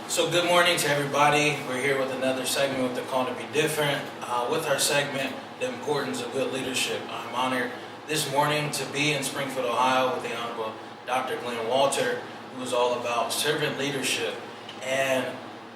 So good morning to everybody. We're here with another segment with the Call to Be Different. With our segment, The Importance of Good Leadership. I'm honored this morning to be in Springfield, Ohio with the Honorable Dr. Glenn Walter, who is all about servant leadership and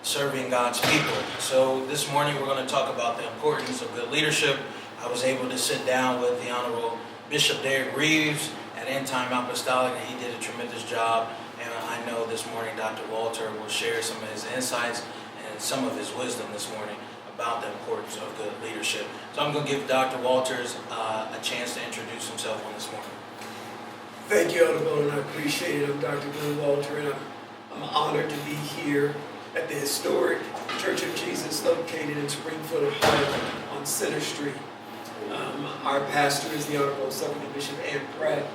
serving God's people. So this morning we're going to talk about the importance of good leadership. I was able to sit down with the Honorable Bishop Derek Reeves at End Time Apostolic, and he did a tremendous job. And I know this morning Dr. Walter will share some of his insights and some of his wisdom this morning about the importance of good leadership. So I'm going to give Dr. Walters a chance to introduce himself on this morning. Thank you, Honorable, and I appreciate it. I'm Dr. Glenn Walter, and I'm honored to be here at the historic Church of Jesus located in Springfield, Ohio on Center Street. Our pastor is the Honorable Substitute Bishop Ann Pratt,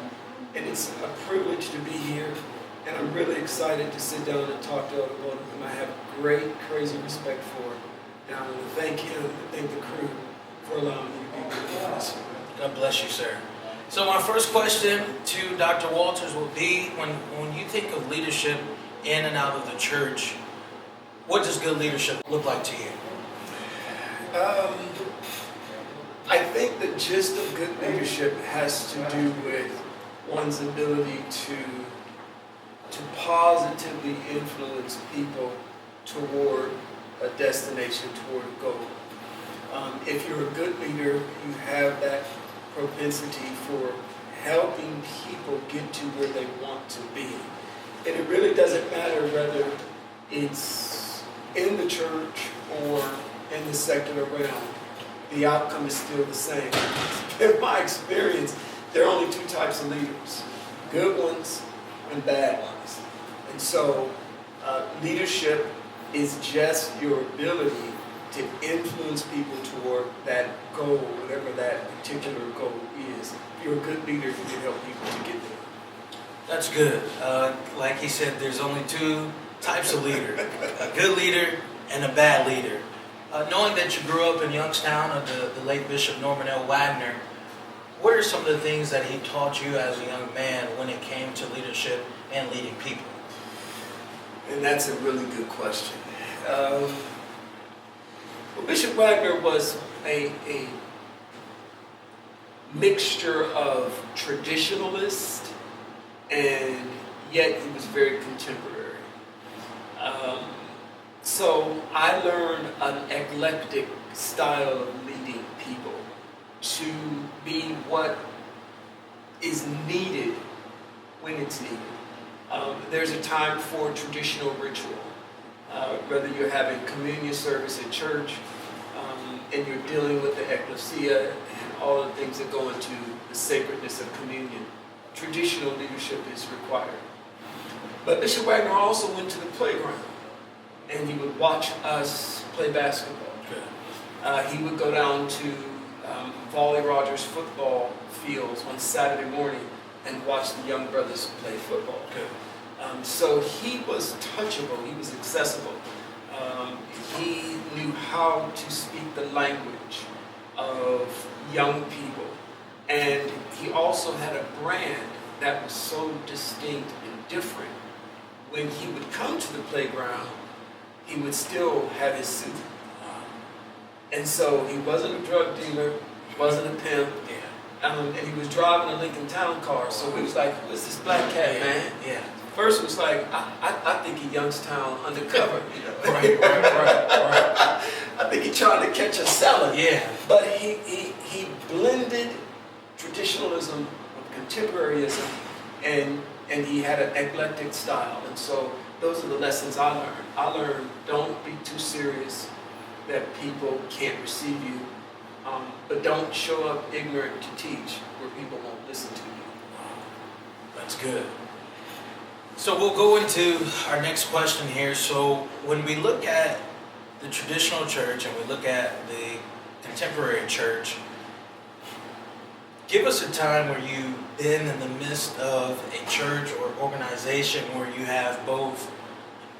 and it's a privilege to be here. And I'm really excited to sit down and talk to Honorable, whom I have great, crazy respect for. And I want to thank him and thank the crew for allowing me to be with us. God bless you, sir. So my first question to Dr. Walters will be, when you think of leadership in and out of the church, what does good leadership look like to you? I think the gist of good leadership has to do with one's ability to positively influence people toward a destination, toward a goal. If you're a good leader, you have that propensity for helping people get to where they want to be. And it really doesn't matter whether it's in the church or in the secular realm. The outcome is still the same. In my experience, there are only two types of leaders: good ones and bad ones. And so leadership is just your ability to influence people toward that goal, whatever that particular goal is. If you're a good leader, you can help people to get there. That's good. Like he said, there's only two types of leader: a good leader and a bad leader. Knowing that you grew up in Youngstown under the late Bishop Norman L. Wagner, what are some of the things that he taught you as a young man when it came to leadership and leading people? And that's a really good question. Well, Bishop Wagner was a mixture of traditionalist, and yet he was very contemporary. So I learned an eclectic style of leading people to be what is needed when it's needed. There's a time for traditional ritual, whether you're having communion service at church and you're dealing with the ecclesia and all the things that go into the sacredness of communion. Traditional leadership is required. But Bishop Wagner also went to the playground, and he would watch us play basketball. He would go down to Volley Rogers football fields on Saturday morning and watch the young brothers play football. So he was touchable, he was accessible. He knew how to speak the language of young people. And he also had a brand that was so distinct and different. When he would come to the playground, he would still have his suit. And so he wasn't a drug dealer, he wasn't a pimp, and he was driving a Lincoln Town car. So we was like, who is this black cat, man? First it was like, I think he Youngstown undercover. Right. I think he trying to catch a seller. But he blended traditionalism with contemporaryism, and he had an eclectic style. And so those are the lessons I learned. I learned, don't be too serious that people can't receive you, but don't show up ignorant to teach where people won't listen to you. That's good. So we'll go into our next question here. So when we look at the traditional church and we look at the contemporary church, give us a time where you've been in the midst of a church or organization where you have both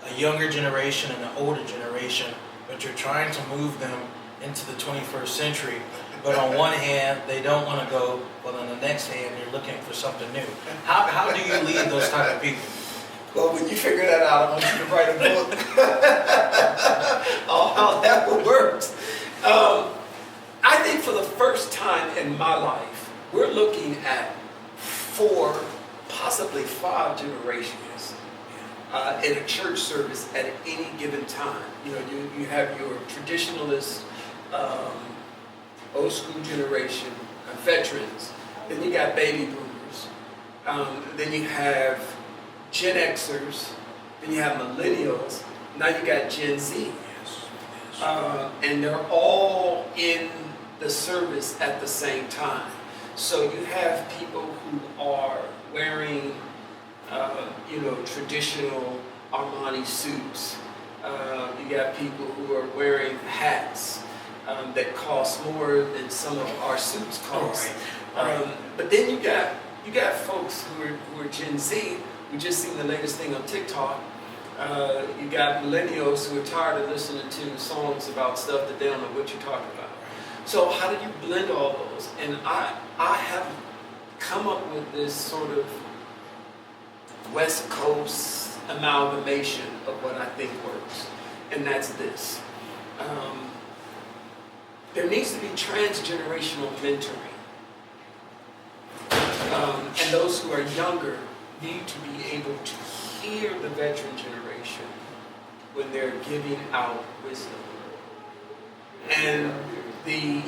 a younger generation and an older generation, but you're trying to move them into the 21st century. But on one hand, they don't want to go, but on the next hand, you're looking for something new. How do you lead those type of people? Well, when you figure that out, I want you to write a book. how it works. I think for the first time in my life, we're looking at 4, possibly 5 generations in a church service at any given time. You know, you have your traditionalist, old school generation, veterans. Then you got baby boomers. Then you have Gen Xers. Then you have millennials. Now you got Gen Z. And they're all in the service at the same time. So you have people who are wearing, traditional Armani suits. You got people who are wearing hats that cost more than some of our suits cost. But then you got folks who are Gen Z. We just seen the latest thing on TikTok. You got millennials who are tired of listening to songs about stuff that they don't know what you're talking about. So how do you blend all those? And I have come up with this sort of West Coast amalgamation of what I think works. And that's this. There needs to be transgenerational mentoring. And those who are younger need to be able to hear the veteran generation when they're giving out wisdom. And the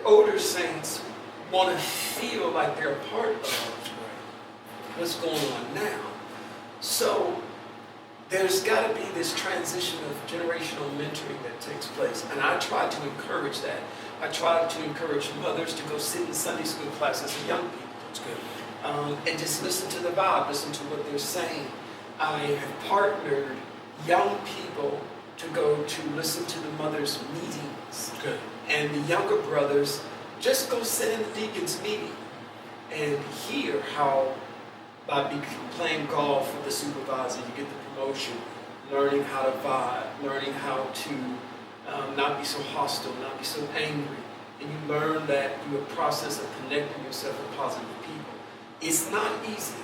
older saints want to feel like they're a part of what's going on now. So there's got to be this transition of generational mentoring that takes place. And I try to encourage that. I try to encourage mothers to go sit in Sunday school classes with young people. That's good. And just listen to the vibe, listen to what they're saying. I have partnered young people to go to listen to the mothers' meetings. Good. And the younger brothers just go sit in the deacon's meeting and hear how by playing golf with the supervisor you get the promotion, learning how to vibe, learning how to not be so hostile, not be so angry. And you learn that through a process of connecting yourself with positive people. It's not easy.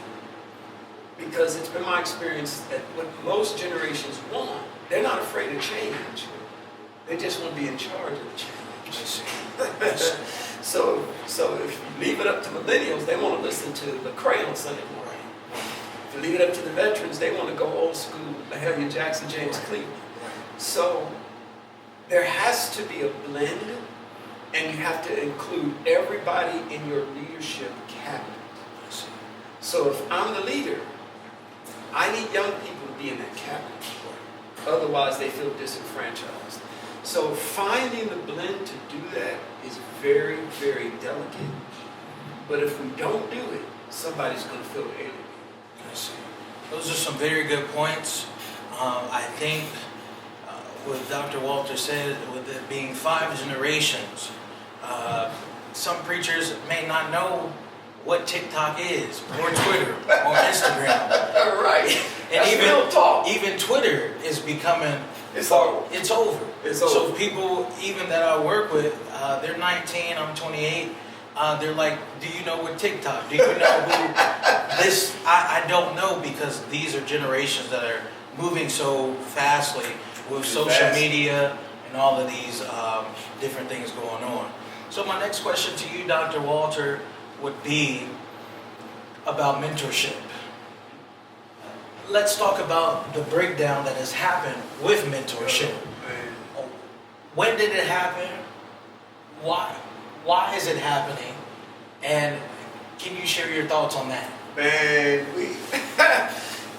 Because it's been my experience that what most generations want, they're not afraid of change. They just want to be in charge of the change. So if you leave it up to millennials, they want to listen to the Crayon Sunday morning. If you leave it up to the veterans, they want to go old school, Mahalia Jackson, James Cleveland. So there has to be a blend, and you have to include everybody in your leadership cabinet. So if I'm the leader, I need young people to be in that cabinet. Otherwise, they feel disenfranchised. So finding the blend to do that is very, very delicate. But if we don't do it, somebody's going to feel alienated. I see. Those are some very good points. I think what Dr. Walter said, with it being 5 generations, some preachers may not know what TikTok is, or Twitter, or Instagram. Right. And even Twitter is becoming, it's over. It's over. It's over. So people, even that I work with, they're 19, I'm 28, they're like, do you know what TikTok? Do you know who this? I don't know, because these are generations that are moving so fastly with social media and all of these different things going on. So my next question to you, Dr. Walter, would be about mentorship. Let's talk about the breakdown that has happened with mentorship. When did it happen? Why is it happening? And can you share your thoughts on that? Man,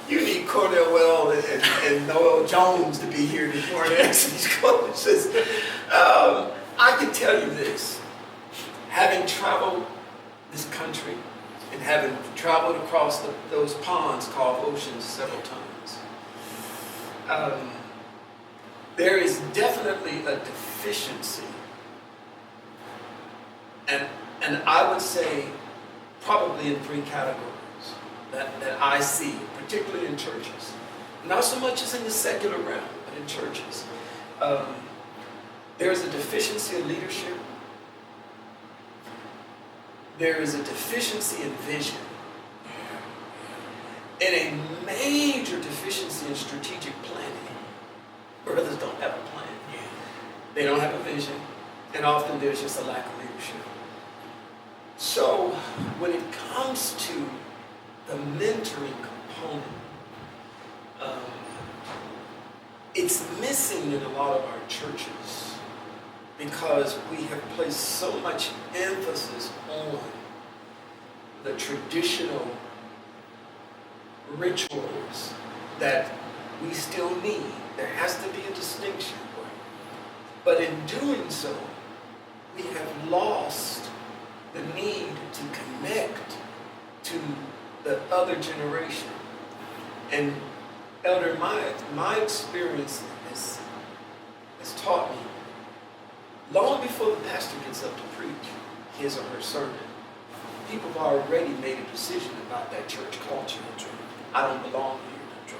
you need Cornell Well and Noel Jones to be here this morning to answer these questions. I can tell you this, having traveled this country and having traveled across those ponds called oceans several times, there is definitely a deficiency, and I would say probably in 3 categories that I see, particularly in churches. Not so much as in the secular realm, but in churches. There is a deficiency in leadership. There is a deficiency in vision. And a major deficiency in strategic planning. Brothers don't have a plan. They don't have a vision, and often there's just a lack of leadership. So when it comes to the mentoring component, it's missing in a lot of our churches because we have placed so much emphasis on the traditional rituals that we still need. There has to be a distinction. But in doing so, we have lost the need to connect to the other generation. And Elder, my experience has taught me, long before the pastor gets up to preach his or her sermon, people have already made a decision about that church culture. I don't belong here.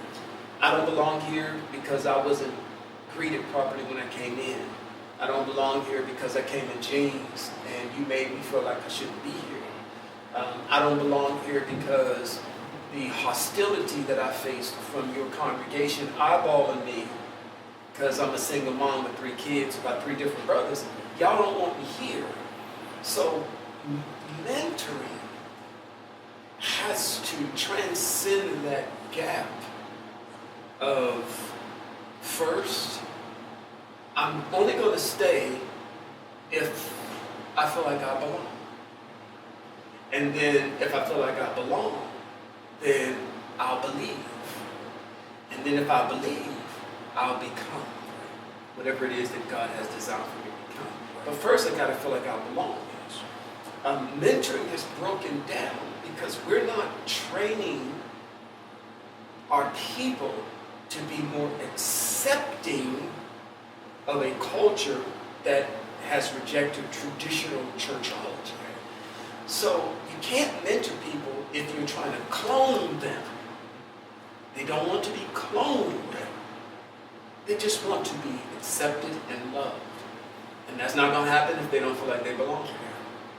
I don't belong here because I wasn't greeted properly when I came in. I don't belong here because I came in jeans and you made me feel like I shouldn't be here. I don't belong here because the hostility that I faced from your congregation eyeballing me because I'm a single mom with 3 kids, about 3 different brothers. Y'all don't want me here. So mentoring has to transcend that gap of, first, I'm only going to stay if I feel like I belong. And then if I feel like I belong, then I'll believe. And then if I believe, I'll become whatever it is that God has designed for me to become. But first I got to feel like I belong. Mentoring has broken down because we're not training our people to be more accepting of a culture that has rejected traditional churchology. So you can't mentor people if you're trying to clone them. They don't want to be cloned. They just want to be accepted and loved. And that's not going to happen if they don't feel like they belong here.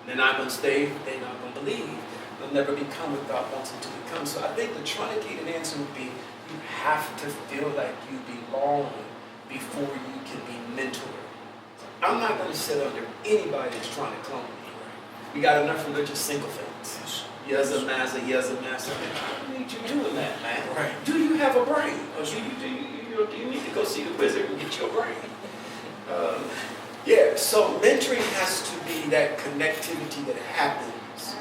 They're not going to stay, they're not going to believe. They'll never become what God wants them to become. So I think the truncated answer would be, you have to feel like you belong before you can be mentored. I'm not going to sit under anybody that's trying to clone me. We got enough religious sycophants. Yes, a master, yes, a master. I don't need you doing that, man. Right. Do you have a brain? Or do you need to go see the wizard and get your brain? So mentoring has to be that connectivity that happens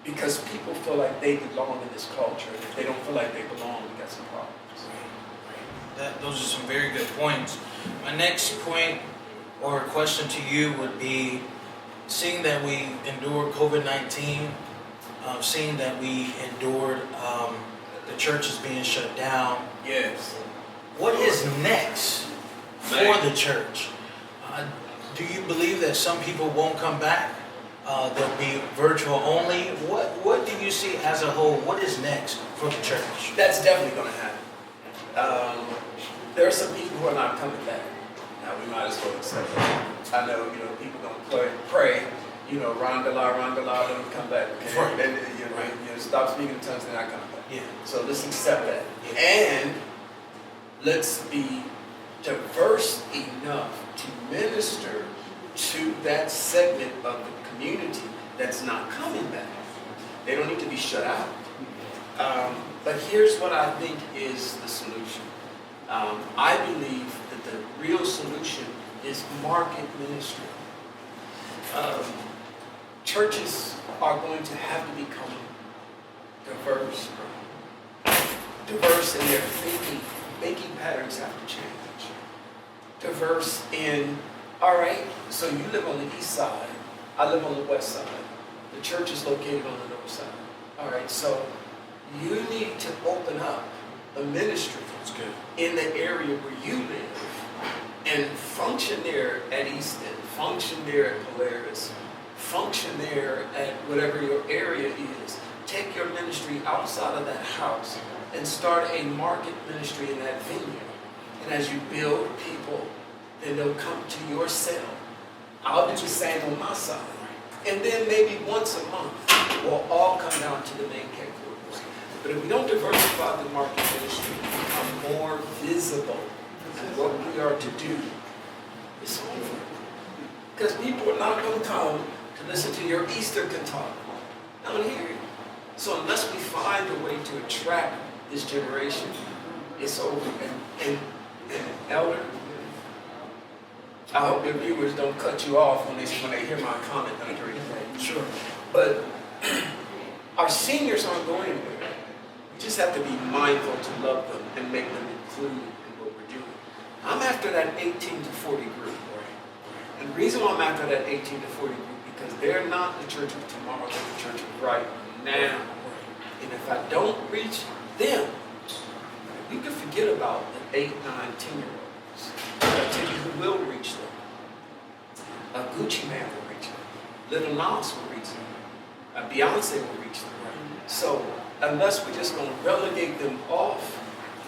because people feel like they belong in this culture. And if they don't feel like they belong, we got some problems. Those are some very good points. My next point or question to you would be, seeing that we endured COVID-19, seeing that we endured the churches being shut down. Yes. What is next for the church? Do you believe that some people won't come back? They'll be virtual only? What do you see as a whole? What is next for the church? That's definitely going to happen. There are some people who are not coming back. Now we might as well accept it. I know, people don't pray. Randala, don't come back. Okay? Right. And, stop speaking in tongues, they're not coming back. Yeah. So let's accept that. Yeah. And let's be diverse enough to minister to that segment of the community that's not coming back. They don't need to be shut out. But here's what I think is the solution. I believe that the real solution is market ministry. Churches are going to have to become diverse. Diverse in their thinking. Thinking patterns have to change. Diverse in, all right, so you live on the east side, I live on the west side. The church is located on the north side. All right, so you need to open up a ministry in the area where you live and function there at Easton, function there at Polaris, function there at whatever your area is. Take your ministry outside of that house and start a market ministry in that venue. And as you build people, then they'll come to your cell. I'll do the same on my side. And then maybe once a month, we'll all come down to the main headquarters. But if we don't diversify the market ministry, become more visible in what we are to do, it's over. Because people are not going to come to listen to your Easter cantata. I don't hear it. So unless we find a way to attract this generation, it's over. And Elder, I hope your viewers don't cut you off when they hear my comment under anything. Sure. But our seniors aren't going anywhere. We just have to be mindful to love them and make them included in what we're doing. I'm after that 18 to 40 group. And the reason why I'm after that 18 to 40 group, because they're not the church of tomorrow, they're the church of right now. And if I don't reach them, we can forget about the 8, 9, 10-year-olds. I'll tell you who will reach them. A Gucci man will reach them. Little Nas will reach them. A Beyonce will reach them. So unless we're just going to relegate them off,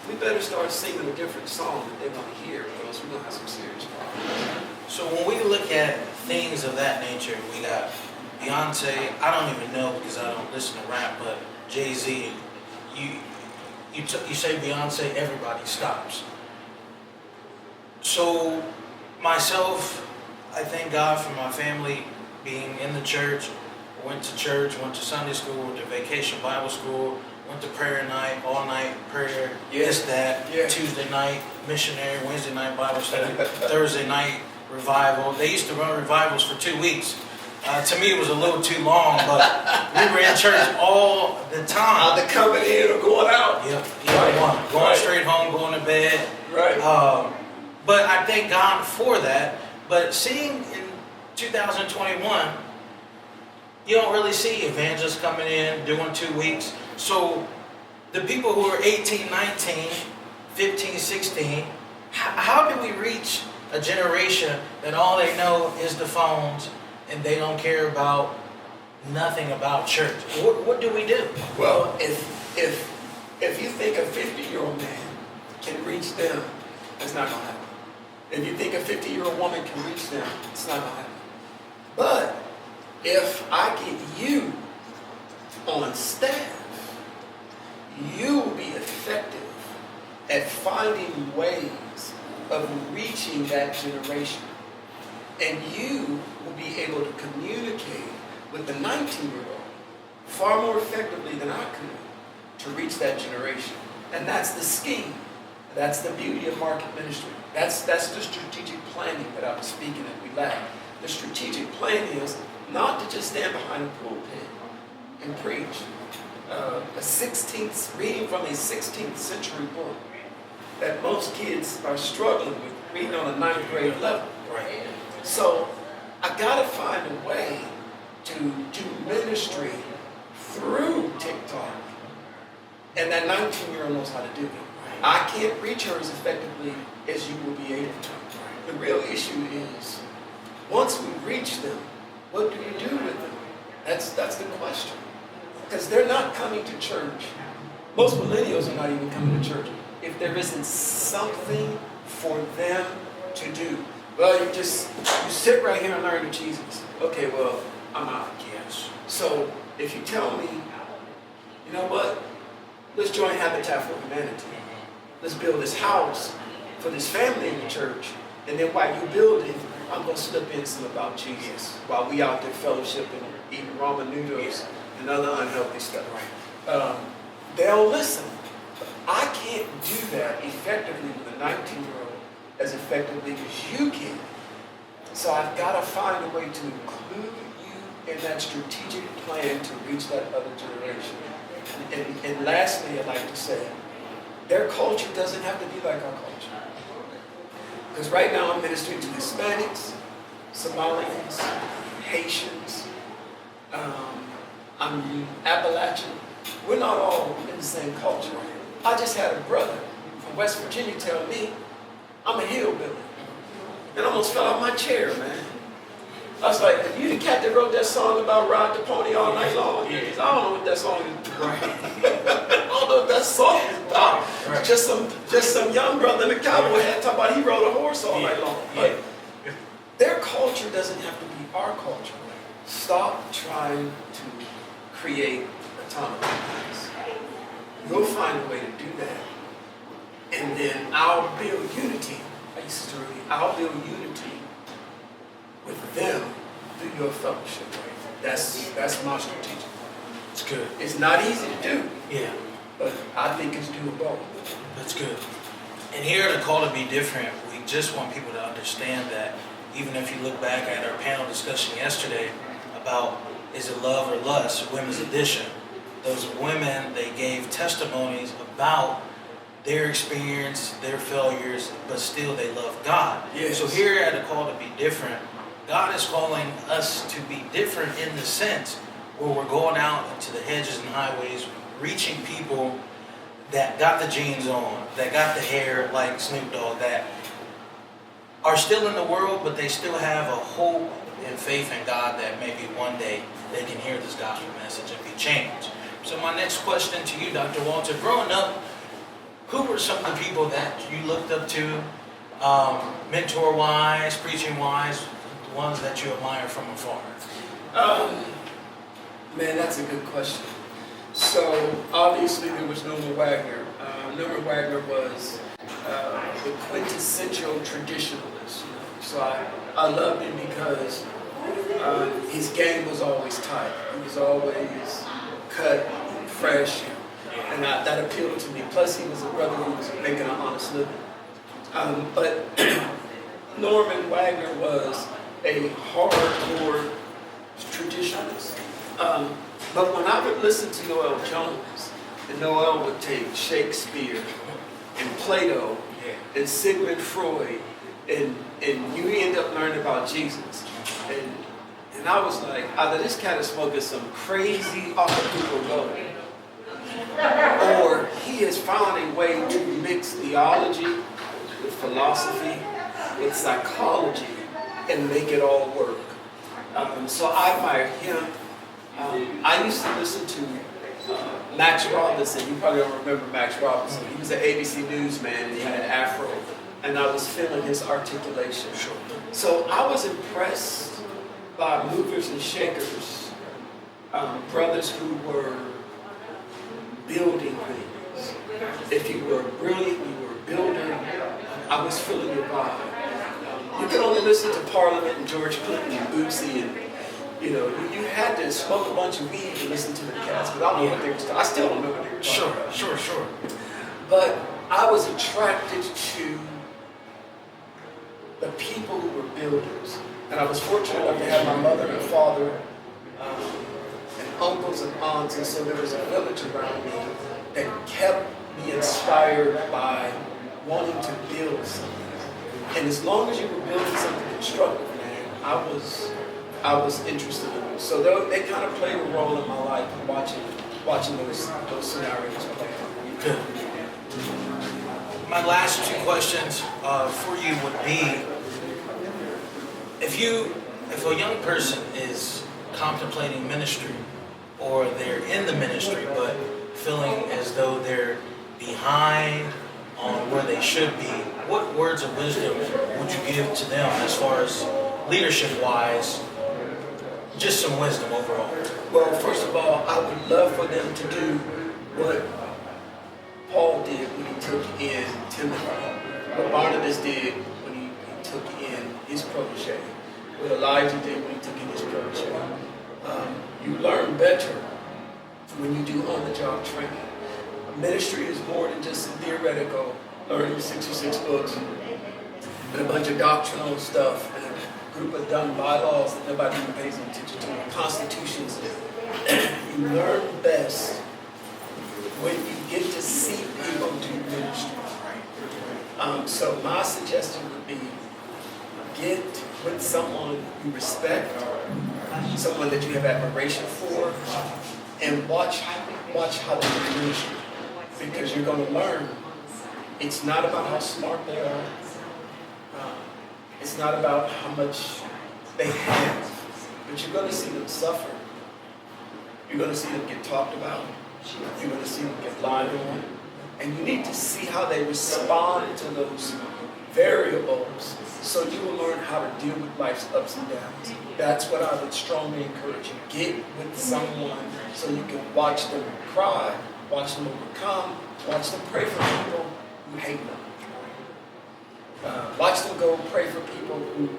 we better start singing a different song that they want to hear, or else we're going to have some serious problems. So when we look at things of that nature, we got Beyonce. I don't even know because I don't listen to rap, but Jay-Z. You say Beyonce, everybody stops. So myself, I thank God for my family being in the church. Went to Sunday school, went to vacation Bible school, went to prayer night, all night prayer, Tuesday night missionary, Wednesday night Bible study, Thursday night revival. They used to run revivals for 2 weeks. To me, it was a little too long, but we were in church all the time. Either coming in or going out. Yep, either one. Going straight home, going to bed. Right. But I thank God for that. But seeing in 2021, you don't really see evangelists coming in, doing 2 weeks. So the people who are 18, 19, 15, 16, how do we reach a generation that all they know is the phones and they don't care about nothing about church? What do we do? Well, if you think a 50-year-old man can reach them, it's not going to happen. If you think a 50-year-old woman can reach them, it's not going to happen. But if I get you on staff, you will be effective at finding ways of reaching that generation. And you will be able to communicate with the 19-year-old far more effectively than I could to reach that generation. And that's the scheme. That's the beauty of market ministry. That's the strategic planning that I was speaking that we lack. The strategic plan is not to just stand behind a pulpit and preach. Reading from a 16th century book that most kids are struggling with reading on a 9th grade level. Right. So I gotta find a way to do ministry through TikTok. And that 19-year-old knows how to do it. I can't reach her as effectively as you will be able to. The real issue is, once we reach them, what do you do with them? That's the question. Because they're not coming to church. Most millennials are not even coming to church if there isn't something for them to do. Well, you sit right here and learn of Jesus. Okay, well, I'm out. Yes. So if you tell me, you know what? Let's join Habitat for Humanity. Let's build this house for this family in the church. And then while you're building, I'm going to slip in some about Jesus while we out there fellowshipping, eating ramen noodles and other unhealthy stuff. They'll listen. But I can't do that effectively with a 19-year-old as effectively as you can. So I've got to find a way to include you in that strategic plan to reach that other generation. And lastly, I'd like to say, their culture doesn't have to be like our culture. Because right now I'm ministering to Hispanics, Somalians, Haitians, I'm Appalachian. We're not all in the same culture. I just had a brother from West Virginia tell me I'm a hillbilly. And I almost fell out my chair, man. I was like, you the cat that wrote that song about ride the pony all night long? I don't know what that song is about. I don't know what that song is about. Right. Just some young brother in a cowboy hat talking about he rode a horse all night long. But their culture doesn't have to be our culture. Stop trying to create atomic bombs. You'll find a way to do that. And then I'll build unity I used to read, I'll build unity with them through your fellowship. That's my strategic. It's good. It's not easy to do, Yeah, but I think it's doable. that's good. And here at the Call to Be Different, we just want people to understand that even if you look back at our panel discussion yesterday about is it love or lust, women's edition, those women, they gave testimonies about their experience, their failures, but still they love God. Yes. So here at the Call to Be Different, God is calling us to be different in the sense where we're going out into the hedges and highways, reaching people that got the jeans on, that got the hair like Snoop Dogg, that are still in the world, but they still have a hope and faith in God that maybe one day they can hear this gospel message and be changed. So my next question to you, Dr. Walter, growing up, who were some of the people that you looked up to, mentor-wise, preaching-wise, the ones that you admire from afar? Man, that's a good question. So obviously there was Norman Wagner. Norman Wagner was the quintessential traditionalist. So I loved him because his game was always tight. He was always cut, fresh, and that appealed to me. Plus he was a brother who was making an honest living. But Norman Wagner was a hardcore traditionalist. But when I would listen to Noel Jones, and Noel would take Shakespeare and Plato and Sigmund Freud, and you end up learning about Jesus. And I was like, either this cat is smoking some crazy off the people gold, or he has found a way to mix theology with philosophy, with psychology, and make it all work. So I admire him. I used to listen to Max Robinson. You probably don't remember Max Robinson. He was an ABC newsman and he had an afro, and I was feeling his articulation. So I was impressed by movers and shakers, brothers who were building things. If you were brilliant, you were a builder. I was feeling your vibe. You could only listen to Parliament and George Clinton and Bootsy, and you had to smoke a bunch of weed to listen to the cats, because I don't know what they were talking. I still don't know what they were talking about. Sure. But I was attracted to the people who were builders. And I was fortunate enough to have my mother and father and uncles and aunts, and so there was a village around me that kept me inspired by wanting to build something. And as long as you were building something constructive, man, I was interested in it. So they kind of played a role in my life, watching those scenarios play out. Good. My last two questions for you would be, if a young person is contemplating ministry, or they're in the ministry but feeling as though they're behind on where they should be, what words of wisdom would you give to them as far as leadership-wise? Just some wisdom overall. Well, first of all, I would love for them to do what Paul did when he took in Timothy, what Barnabas did when he took in his protege, what Elijah did when he took in his protege. You learn better when you do on-the-job training. Ministry is more than just theoretical, learning 66 books and a bunch of doctrinal stuff and a group of dumb bylaws that nobody even pays attention to, constitutions. You learn best when you get to see people do ministry. So my suggestion would be, get with someone you respect, someone that you have admiration for, and watch how they do ministry. Because you're going to learn. It's not about how smart they are. It's not about how much they have. But you're going to see them suffer. You're going to see them get talked about. You're going to see them get lied on. And you need to see how they respond to those variables so you will learn how to deal with life's ups and downs. That's what I would strongly encourage you. Get with someone so you can watch them cry, watch them overcome, watch them pray for people who hate them. Watch them go pray for people who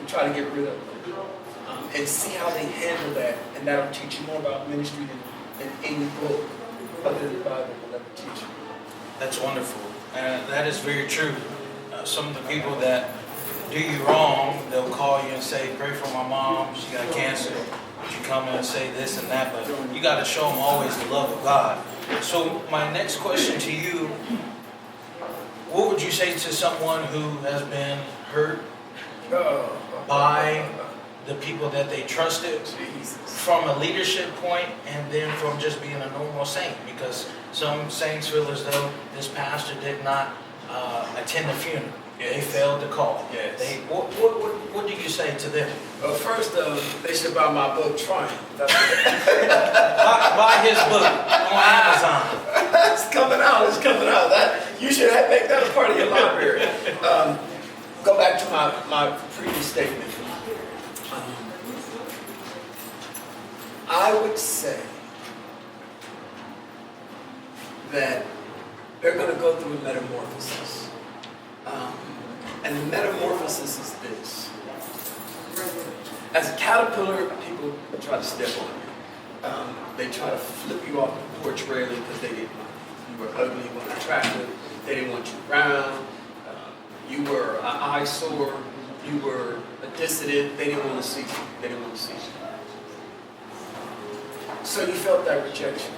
try to get rid of them. And see how they handle that. And that'll teach you more about ministry than any book other than the Bible will ever teach you. That's wonderful. And that is very true. Some of the people that do you wrong, they'll call you and say, pray for my mom, she got cancer. Would you come in and say this and that? But you got to show them always the love of God. So my next question to you, what would you say to someone who has been hurt by the people that they trusted from a leadership point and then from just being a normal saint? Because some saints feel as though this pastor did not attend the funeral. Yes. They failed to call. Yes. What do you say to them? Well, first, they should buy my book, Triumph. Buy his book on Amazon. It's coming out. It's coming out. You should make that a part of your library. Go back to my previous statement. I would say that they're going to go through a metamorphosis. And the metamorphosis is this. As a caterpillar, people try to step on you. They try to flip you off the porch railing because they didn't want you. You were ugly, you weren't attractive, they didn't want you around. You were an eyesore, you were a dissident, they didn't want to see you. They didn't want to see you. So you felt that rejection.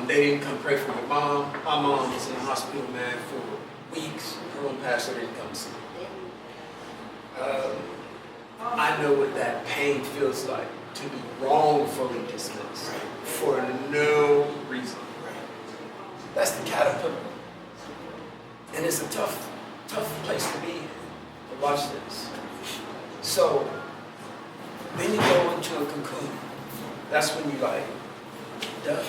They didn't come pray for your mom. My mom was in the hospital, man, for weeks. Her own pastor didn't come see me. I know what that pain feels like, to be wrongfully dismissed for no reason. That's the caterpillar. And it's a tough place to be in. But watch this. So, then you go into a cocoon. That's when you like, done.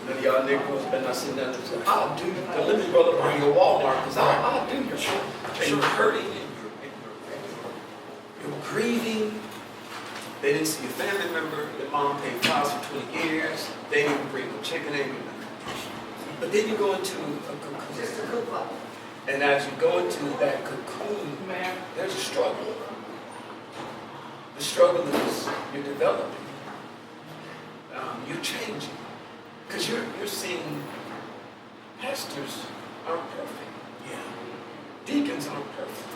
None of y'all Negroes better not sit down and say, I'll do, let me roll up on your Walmart, because I'll do your shit. And you're hurting, and you're grieving. They didn't see a family member. Your mom paid files for 20 years. They didn't bring no chicken, they didn't nothing. But then you go into a cocoon. And as you go into that cocoon, there's a struggle. The struggle is you're developing. You're changing. Because you're seeing pastors aren't perfect. Yeah. Deacons aren't perfect.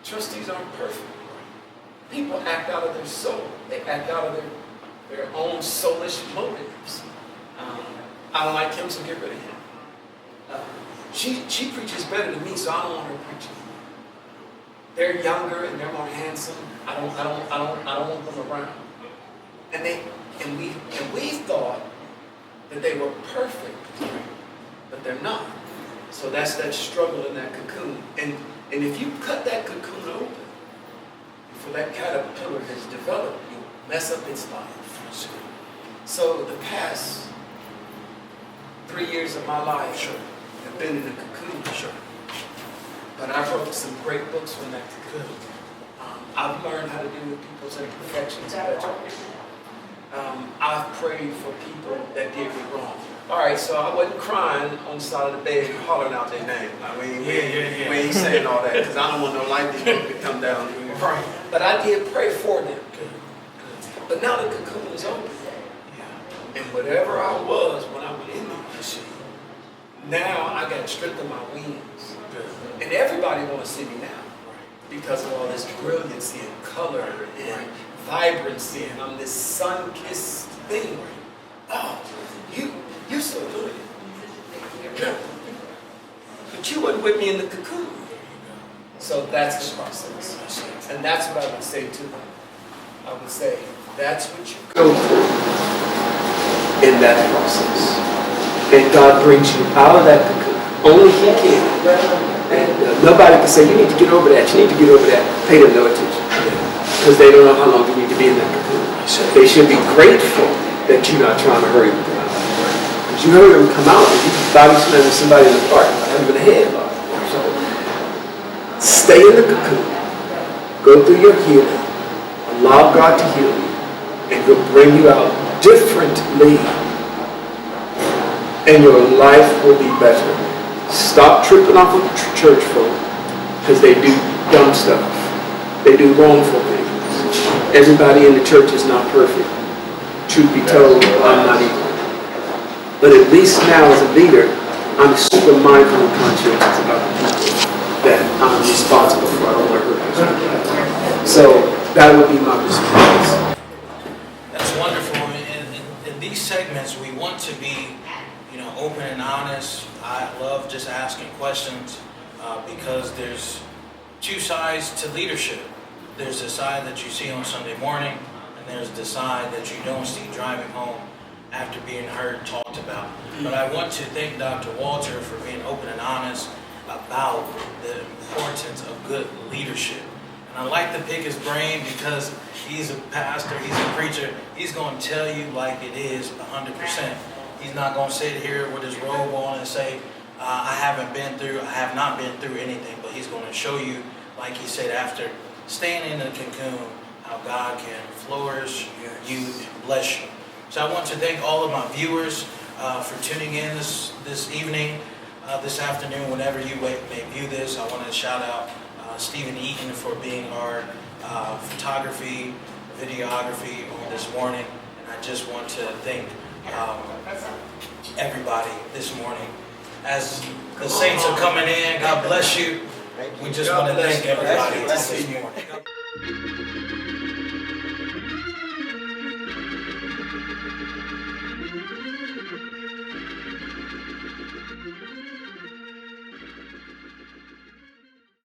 Trustees aren't perfect. People act out of their soul. They act out of their own soulish motives. I don't like him, so get rid of him. She preaches better than me, so I don't want her preaching. They're younger and they're more handsome. I don't want them around. And we thought that they were perfect, but they're not. So that's that struggle in that cocoon. And if you cut that cocoon open, before that caterpillar has developed, you mess up its life. So the past 3 years of my life have been in a cocoon. But I wrote some great books from that cocoon. I've learned how to deal with people's imperfections better. I've prayed for people that did me wrong. All right, so I wasn't crying on the side of the bed hollering out their name. Like, we ain't saying all that, because I don't want no lightning to come down. Right. But I did pray for them. But now the cocoon is open. And whatever I was when I went in there, now I got to strengthen my wings. And everybody wants to see me now because of all this brilliancy and color and vibrancy, and I'm this sun-kissed thing. Oh, you're still doing it. But you weren't with me in the cocoon. So that's the process. And that's what I would say to them. I would say, that's what you go through in that process. And God brings you out of that cocoon. Only He can. And nobody can say, you need to get over that, you need to get over that. Pay them no attention. Because they don't know how long you need to be in that cocoon. They should be grateful that you're not trying to hurry them out. Because you heard them come out and you body slam somebody in the park, have them in the head. So stay in the cocoon. Go through your healing. Allow God to heal you. And He'll bring you out differently. And your life will be better. Stop tripping off of church folk because they do dumb stuff. They do wrongful things. Everybody in the church is not perfect. Truth be told, I'm not either. But at least now as a leader, I'm super mindful and conscientious about the people that I'm responsible for. I don't want to hurt them. So that would be my response. That's wonderful. In these segments, we want to be, open and honest. I love just asking questions because there's two sides to leadership. There's the side that you see on Sunday morning, and there's the side that you don't see driving home after being heard talked about. But I want to thank Dr. Walter for being open and honest about the importance of good leadership. And I like to pick his brain because he's a pastor, he's a preacher. He's going to tell you like it is 100%. He's not going to sit here with his robe on and say, I have not been through anything. But he's going to show you, like he said, after staying in the cocoon, how God can flourish you and bless you. So I want to thank all of my viewers for tuning in this evening, this afternoon, whenever you may view this. I want to shout out Stephen Eaton for being our photography, videography on this morning. And I just want to thank everybody this morning. As the saints are coming in, God bless you. We just want to thank everybody this morning.